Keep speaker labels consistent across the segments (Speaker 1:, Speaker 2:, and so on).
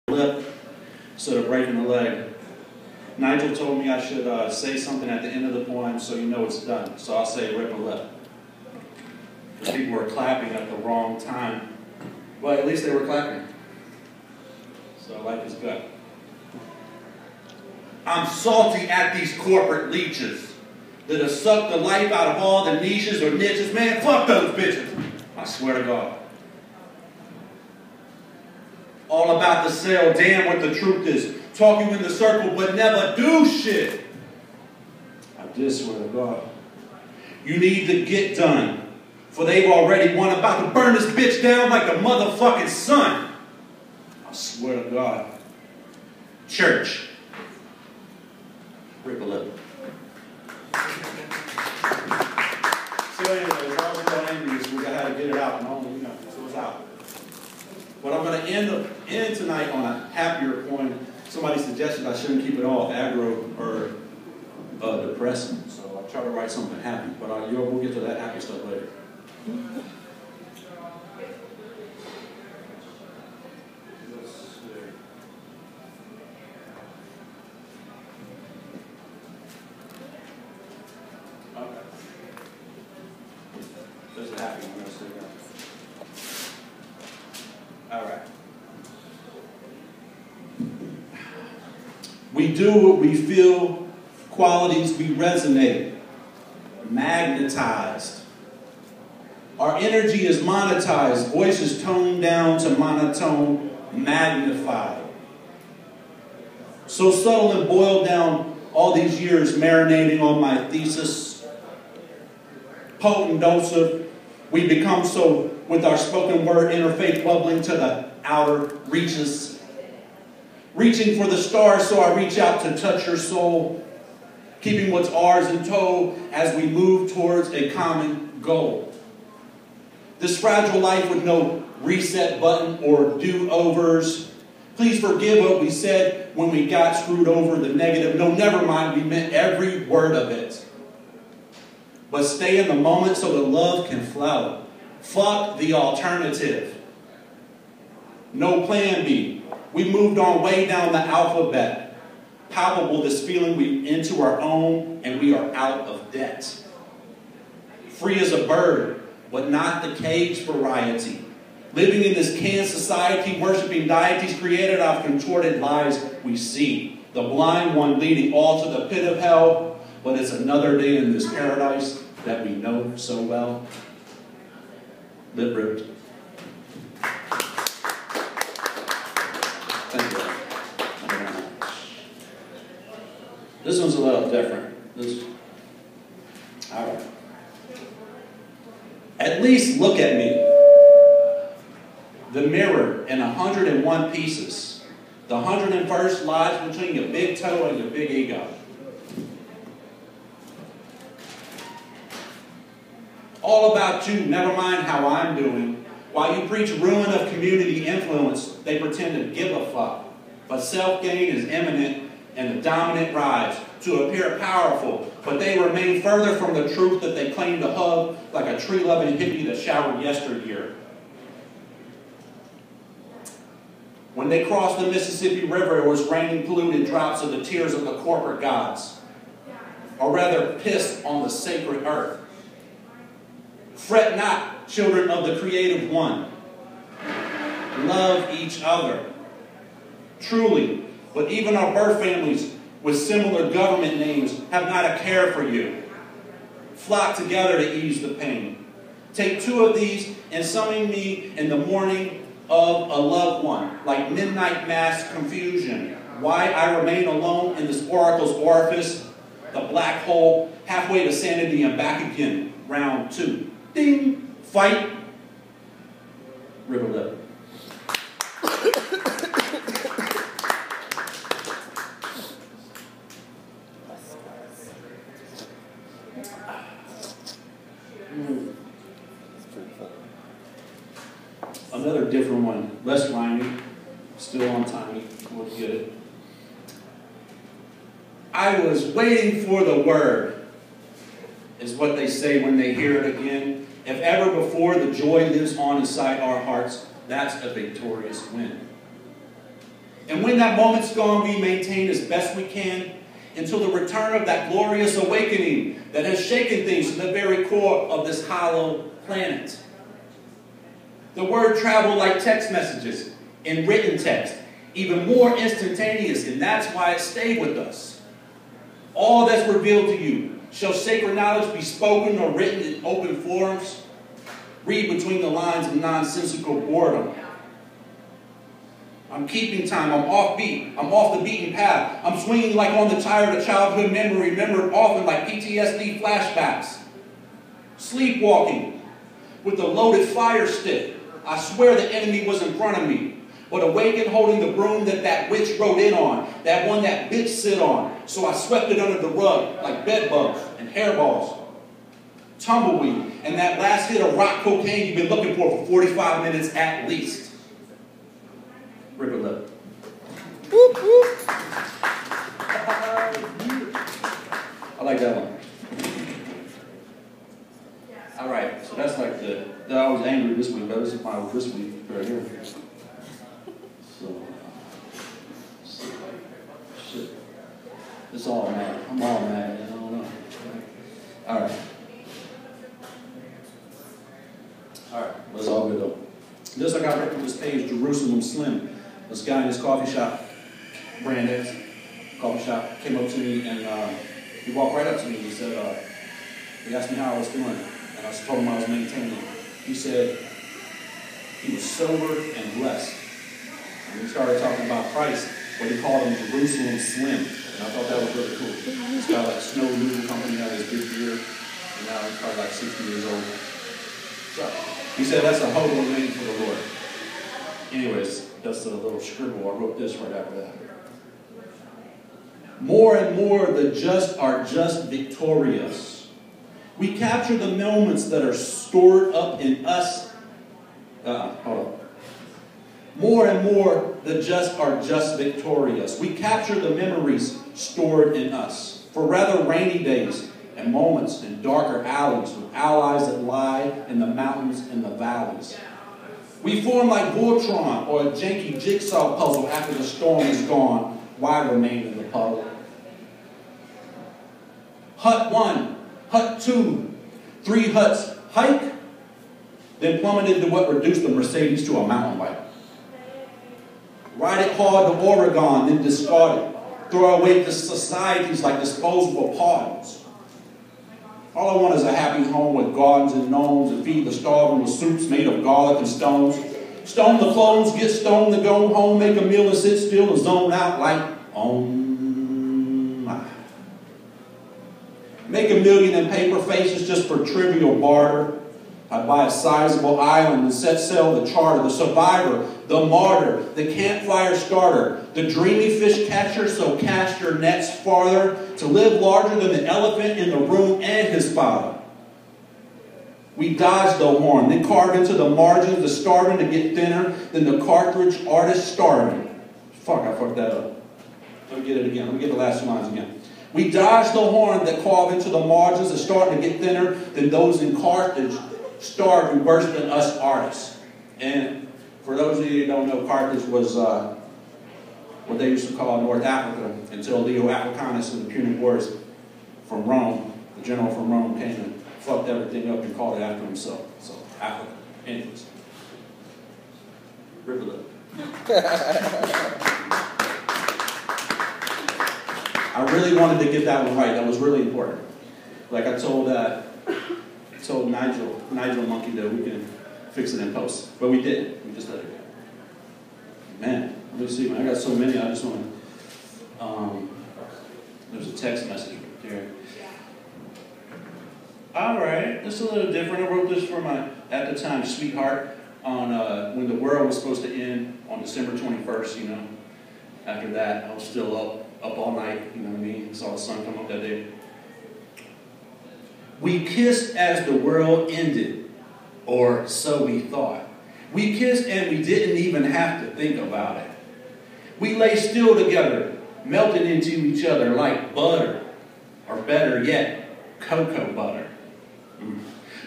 Speaker 1: lip instead of breaking the leg. Nigel told me I should say something at the end of the poem so you know it's done. So I'll say rip a lip. Because people were clapping at the wrong time. Well, at least they were clapping. So life is good. I'm salty at these corporate leeches that have sucked the life out of all the niches or niches. Man, fuck those bitches. I swear to God. All about the sale, damn what the truth is. Talk you in the circle, but never do shit. I did swear to God. You need to get done. For they've already won, about to burn this bitch down like a motherfucking sun. I swear to God. Church. Rip a lip. So anyways, I was about ambiance. We had to get it out. And only, it was out. But I'm going to end tonight on a happier point. Somebody suggested I shouldn't keep it all aggro or depressing. So I'll try to write something happy. But we'll get to that happy stuff later. Okay. There's a happy one. All right. We do what we feel, qualities we resonate, magnetized. Our energy is monetized, voices toned down to monotone, magnified. So subtle and boiled down all these years marinating on my thesis. Potent dose of we become so with our spoken word interfaith bubbling to the outer reaches. Reaching for the stars so I reach out to touch your soul. Keeping what's ours in tow as we move towards a common goal. This fragile life with no reset button or do-overs. Please forgive what we said when we got screwed over the negative. No, never mind, we meant every word of it. But stay in the moment so the love can flow. Fuck the alternative. No plan B. We moved on way down the alphabet. Palpable this feeling we into our own and we are out of debt. Free as a bird, but not the cage variety. Living in this canned society, worshiping deities created out of contorted lies we see. The blind one leading all to the pit of hell, but it's another day in this paradise that we know so well. Lip ripped. Thank you. Thank you very much. This one's a little different. All right. At least look at me. The mirror in 101 pieces. The 101st lies between your big toe and your big ego. All about you, never mind how I'm doing. While you preach ruin of community influence, they pretend to give a fuck. But self-gain is imminent and the dominant rise to appear powerful, but they remain further from the truth that they claim to hug like a tree-loving hippie that showered yesteryear. When they crossed the Mississippi River, it was raining polluted drops of the tears of the corporate gods, or rather pissed on the sacred earth. Fret not, children of the creative one. Love each other. Truly, but even our birth families with similar government names have not a care for you. Flock together to ease the pain. Take two of these and summon me in the morning of a loved one, like midnight mass confusion. Why I remain alone in this oracle's orifice, the black hole, halfway to sanity and back again, round two. Ding! Fight! Rip a lip. Another different one, less rhyming, still on timing, we'll get it. I was waiting for the word, is what they say when they hear it again. If ever before the joy lives on inside our hearts, that's a victorious win. And when that moment's gone, we maintain as best we can until the return of that glorious awakening that has shaken things to the very core of this hollow planet. The word traveled like text messages in written text, even more instantaneous, and that's why it stayed with us. All that's revealed to you, shall sacred knowledge be spoken or written in open forums? Read between the lines of nonsensical boredom. I'm keeping time. I'm offbeat. I'm off the beaten path. I'm swinging like on the tire of a childhood memory, remembered often like PTSD flashbacks. Sleepwalking with a loaded fire stick. I swear the enemy was in front of me, but awakened holding the broom that witch rode in on, that one that bitch sit on. So I swept it under the rug like bed bugs and hairballs. Tumbleweed, and that last hit of rock cocaine you've been looking for 45 minutes at least. Rip it up. Whoop, whoop. I like that one. All right, so that's like I was angry this week, but this is my this week right here. So, shit. It's all mad. I'm all mad. I don't know. All right. All right, but it's all good though. This I got right from this page, Jerusalem Slim. This guy in his coffee shop, Brand X coffee shop, came up to me and he walked right up to me. He said, he asked me how I was doing, and I told him I was maintaining. He said he was sober and blessed. And we started talking about Christ, but he called him Jerusalem Slim. And I thought that was really cool. This guy like Snow Noodle Company had his big beard, and now he's probably like 60 years old. So he said that's a hobo name for the Lord. Anyways, that's a little scribble. I wrote this right after that. More and more, the just are just victorious. We capture the moments that are stored up in us. Hold on. More and more, the just are just victorious. We capture the memories stored in us for rather rainy days and moments in darker alleys with allies that lie in the mountains and the valleys. We form like Voltron or a janky jigsaw puzzle after the storm is gone. Why remain in the puddle? Hut 1, Hut 2, 3 huts hike, then plummeted to what reduced the Mercedes to a mountain bike. Ride it hard to Oregon, then discard it. Throw away the societies like disposable pawns. All I want is a happy home with gardens and gnomes and feed the starving with soups made of garlic and stones. Stone the clones, get stoned to go home, make a meal and sit still and zone out like Make $1 million in paper faces just for trivial barter. I'd buy a sizable island and set sail the charter, the survivor, the martyr, the campfire starter, the dreamy fish catcher, so cast your nets farther, to live larger than the elephant in the room and his father. We dodged the horn, then carved into the margins, the starving to get thinner than the cartridge artist starving. Fuck, I fucked that up. Let me get it again. Let me get the last 2 lines again. We dodged the horn that carved into the margins and starting to get thinner than those in cartridge starving worse than us artists. And for those of you who don't know, Carthage was what they used to call North Africa until Leo Africanus and the Punic Wars from Rome, the general from Rome, came and fucked everything up and called it after himself. So, Africa. Anyways. Rip it up. I really wanted to get that one right. That was really important. Like I told Nigel Monkey that we can fix it in post. But we didn't. We just let it go. Man, let me see. Man, I got so many. I just want to... there's a text message right there. All right. This is a little different. I wrote this for my, at the time, sweetheart on when the world was supposed to end on December 21st, you know. After that, I was still up all night, you know what I mean? Saw the sun come up that day. We kissed as the world ended, or so we thought. We kissed and we didn't even have to think about it. We lay still together, melted into each other like butter, or better yet, cocoa butter.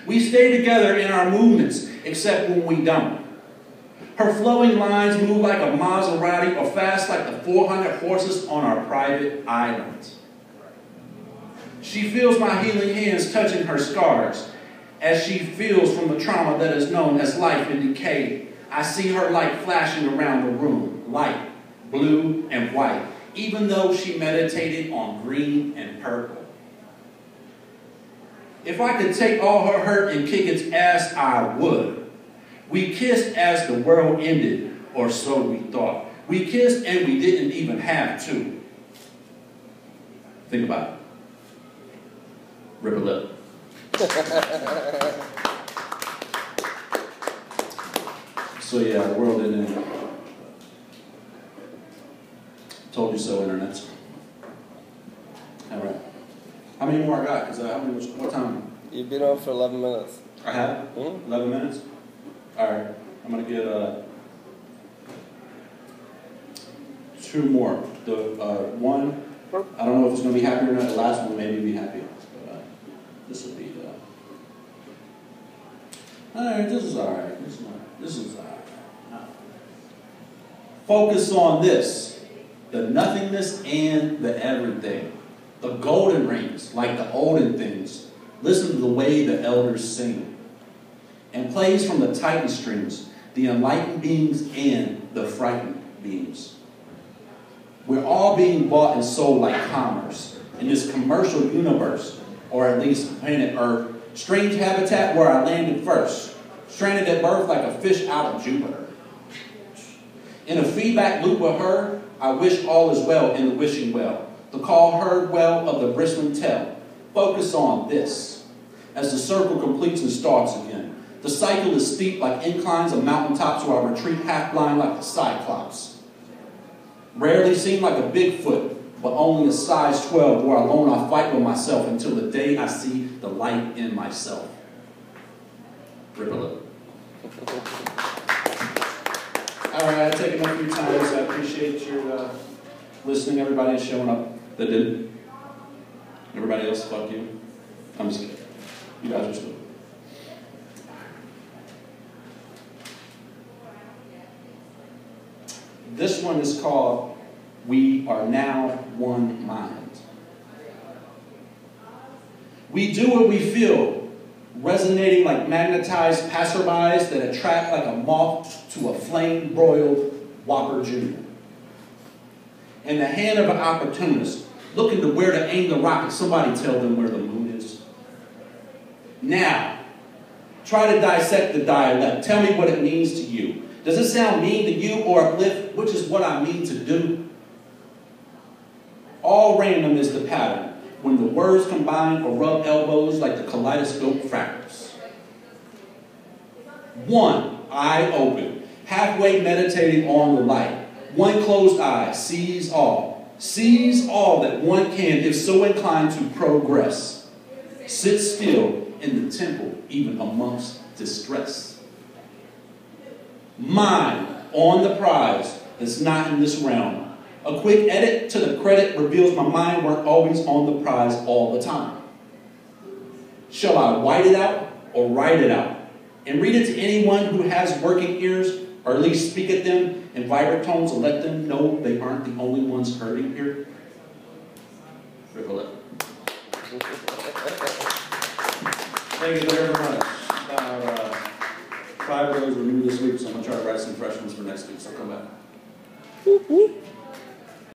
Speaker 1: We stay together in our movements, except when we don't. Her flowing lines move like a Maserati or fast like the 400 horses on our private island. She feels my healing hands touching her scars as she feels from the trauma that is known as life and decay. I see her light flashing around the room, light, blue, and white, even though she meditated on green and purple. If I could take all her hurt and kick its ass, I would. We kissed as the world ended, or so we thought. We kissed and we didn't even have to. Think about it. Rip a lip. So yeah, the world didn't end. Told you so, internet. All right. How many more I got? Because what time?
Speaker 2: You've been on for 11 minutes.
Speaker 1: I have? 11 minutes? All right. I'm going to get 2 more. The one, I don't know if it's going to be happy or not. The last one maybe be happy. But this will be all right, this is all right. This is all right. Focus on this. The nothingness and the everything. The golden rings, like the olden things. Listen to the way the elders sing. And plays from the titan strings, the enlightened beings and the frightened beings. We're all being bought and sold like commerce in this commercial universe, or at least planet Earth, strange habitat where I landed first, stranded at birth like a fish out of Jupiter. In a feedback loop with her, I wish all is well in the wishing well. The call heard well of the bristling tail. Focus on this. As the circle completes and starts again. The cycle is steep like inclines of mountaintops where I retreat half blind like the Cyclops. Rarely seen like a Bigfoot, but only a size 12 where alone I fight with myself until the day I see the light in myself. Rip a lip. All right, I've taken up your time, so I appreciate your listening. Everybody is showing up that didn't. Everybody else, fuck you. I'm just kidding. You guys are stupid. This one is called We Are Now One Mind. We do what we feel, resonating like magnetized passerbys that attract like a moth to a flame-broiled Whopper Jr. In the hand of an opportunist, looking to where to aim the rocket, somebody tell them where the moon is. Now, try to dissect the dialect. Tell me what it means to you. Does it sound mean to you or uplift, which is what I mean to do? All random is the pattern, when the words combine or rub elbows like the kaleidoscope fractals. One eye open, halfway meditating on the light. One closed eye sees all. Sees all that one can if so inclined to progress. Sit still in the temple, even amongst distress. Mind on the prize that's not in this realm. A quick edit to the credit reveals my mind weren't always on the prize all the time. Shall I white it out or write it out? And read it to anyone who has working ears, or at least speak at them in vibrant tones and let them know they aren't the only ones hurting here? Rip a lip. Thank you very much. 5 of those were new this week, so I'm going to try to write some fresh ones for next week, so come back.